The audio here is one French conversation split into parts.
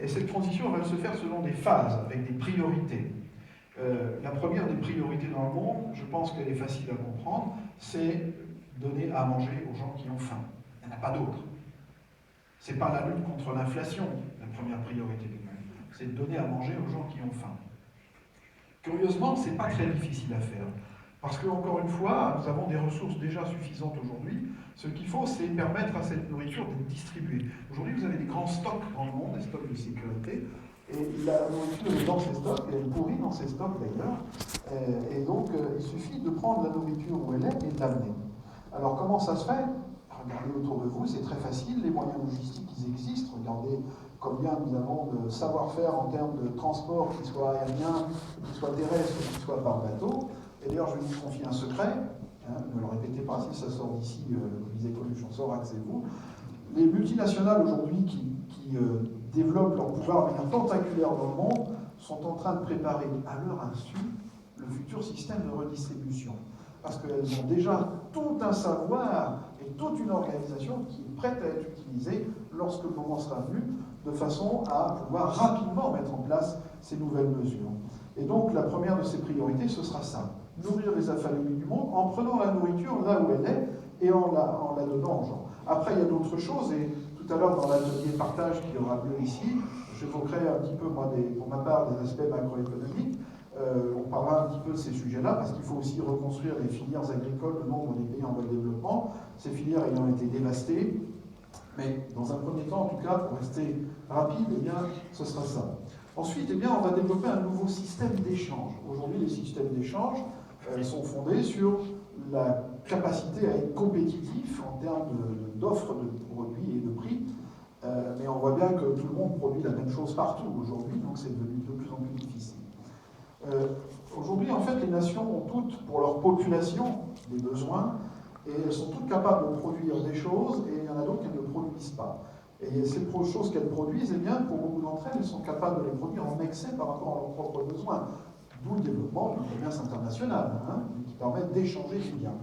Et cette transition va se faire selon des phases, avec des priorités. La première des priorités dans le monde, je pense qu'elle est facile à comprendre, c'est donner à manger aux gens qui ont faim. Il n'y en a pas d'autre. Ce n'est pas la lutte contre l'inflation, la première priorité du monde. C'est de donner à manger aux gens qui ont faim. Curieusement, ce n'est pas très difficile à faire. Parce que, encore une fois, nous avons des ressources déjà suffisantes aujourd'hui. Ce qu'il faut, c'est permettre à cette nourriture d'être distribuée. Aujourd'hui, vous avez des grands stocks dans le monde, des stocks de sécurité, et la nourriture est dans ces stocks, et elle pourrit dans ces stocks d'ailleurs. Et donc, il suffit de prendre la nourriture où elle est et de l'amener. Alors, comment ça se fait? Regardez autour de vous, c'est très facile, les moyens logistiques, ils existent. Regardez combien nous avons de savoir-faire en termes de transport, qu'il soit aérien, qu'il soit terrestre, qu'il soit par bateau. Et d'ailleurs, je vais vous confier un secret, ne le répétez pas, si ça sort d'ici, comme disait Coluche, on saura que c'est vous. Les multinationales aujourd'hui qui développent leur pouvoir de manière tentaculaire dans le monde sont en train de préparer à leur insu le futur système de redistribution. Parce qu'elles ont déjà tout un savoir et toute une organisation qui est prête à être utilisée lorsque le moment sera venu, de façon à pouvoir rapidement mettre en place ces nouvelles mesures. Et donc la première de ces priorités, ce sera ça. Nourrir les affamés du monde en prenant la nourriture là où elle est et en la donnant aux gens. Après, il y a d'autres choses, et tout à l'heure dans l'atelier partage qui aura lieu ici, j'évoquerai un petit peu, moi, pour ma part, des aspects macroéconomiques. On parlera un petit peu de ces sujets-là, parce qu'il faut aussi reconstruire les filières agricoles de nombre des pays en voie de développement, ces filières ayant été dévastées. Mais dans un premier temps, en tout cas, pour rester rapide, eh bien, ce sera ça. Ensuite, eh bien, on va développer un nouveau système d'échange. Aujourd'hui, les systèmes d'échange sont fondés sur la capacité à être compétitif en termes d'offres de produits et de prix. Mais on voit bien que tout le monde produit la même chose partout aujourd'hui, donc c'est devenu de plus en plus difficile. Aujourd'hui, en fait, les nations ont toutes, pour leur population, des besoins, et elles sont toutes capables de produire des choses, et il y en a d'autres qui ne produisent pas. Et ces choses qu'elles produisent, eh bien, pour beaucoup d'entre elles, elles sont capables de les produire en excès par rapport à leurs propres besoins. D'où le développement du commerce international, qui permet d'échanger des biens.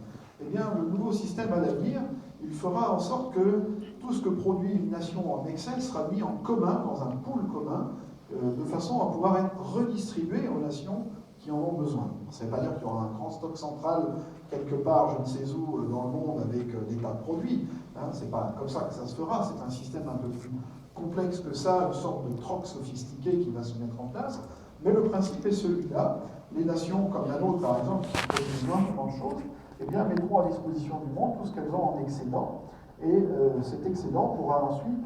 Eh bien, le nouveau système à l'avenir, il fera en sorte que tout ce que produit une nation en excès sera mis en commun, dans un pool commun, de façon à pouvoir être redistribué aux nations qui en ont besoin. Ça ne veut pas dire qu'il y aura un grand stock central quelque part, je ne sais où, dans le monde, avec des tas de produits. C'est pas comme ça que ça se fera, c'est un système un peu plus complexe que ça, une sorte de troc sophistiqué qui va se mettre en place. Mais le principe est celui-là. Les nations comme la nôtre, par exemple, qui produisent énormément de choses, eh bien, mettront à disposition du monde tout ce qu'elles ont en excédent. Et cet excédent pourra ensuite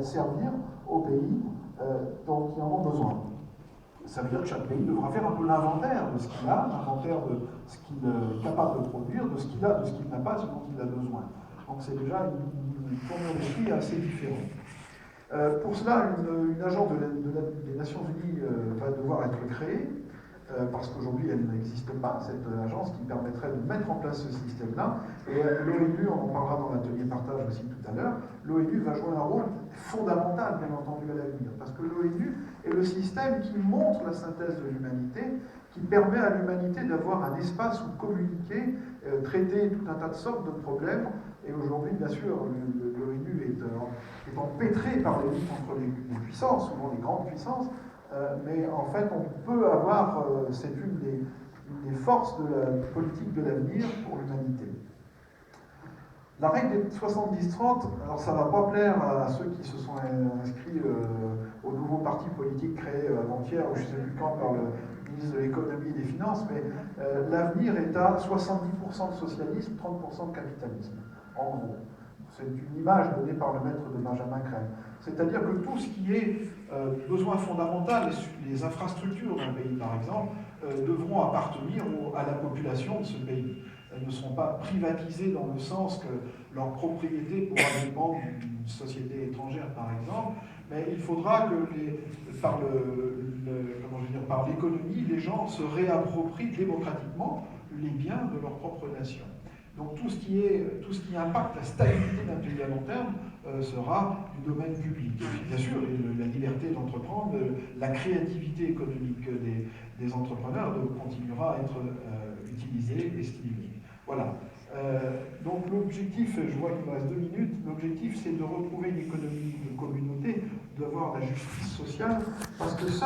servir aux pays dont ils en ont besoin. Ça veut dire que chaque pays devra faire un peu l'inventaire de ce qu'il a, l'inventaire de ce qu'il est capable de produire, de ce qu'il a, de ce qu'il n'a pas, ce dont il a besoin. Donc c'est déjà une tournure d'esprit assez différente. Pour cela, une agence des Nations Unies va devoir être créée, parce qu'aujourd'hui elle n'existe pas, cette agence qui permettrait de mettre en place ce système-là. Et l'ONU, on en parlera dans l'atelier partage aussi tout à l'heure, l'ONU va jouer un rôle fondamental, bien entendu, à l'avenir, parce que l'ONU est le système qui montre la synthèse de l'humanité, qui permet à l'humanité d'avoir un espace où communiquer, traiter tout un tas de sortes de problèmes. Et aujourd'hui, bien sûr, l'ONU est empêtrée par les luttes entre les puissances, souvent les grandes puissances, mais en fait, on peut avoir, c'est une des forces de la politique de l'avenir pour l'humanité. La règle des 70-30, alors ça ne va pas plaire à ceux qui se sont inscrits au nouveau parti politique créé avant-hier, ou je ne sais plus quand, par le ministre de l'économie et des finances, mais l'avenir est à 70% de socialisme, 30% de capitalisme, en gros. C'est une image donnée par le maître de Benjamin Crème. C'est-à-dire que tout ce qui est besoin fondamental, les infrastructures d'un pays par exemple, devront appartenir à la population de ce pays. Elles ne seront pas privatisées dans le sens que leur propriété pourra dépendre d'une société étrangère par exemple, mais il faudra que par l'économie, les gens se réapproprient démocratiquement les biens de leur propre nation. Donc tout ce qui impacte la stabilité d'un pays à long terme sera du domaine public. Et puis, bien sûr, la liberté d'entreprendre, la créativité économique des entrepreneurs continuera à être utilisée et stimulée. Voilà. Donc l'objectif, je vois qu'il me reste 2 minutes, l'objectif c'est de retrouver une économie de communauté d'avoir la justice sociale, parce que ça,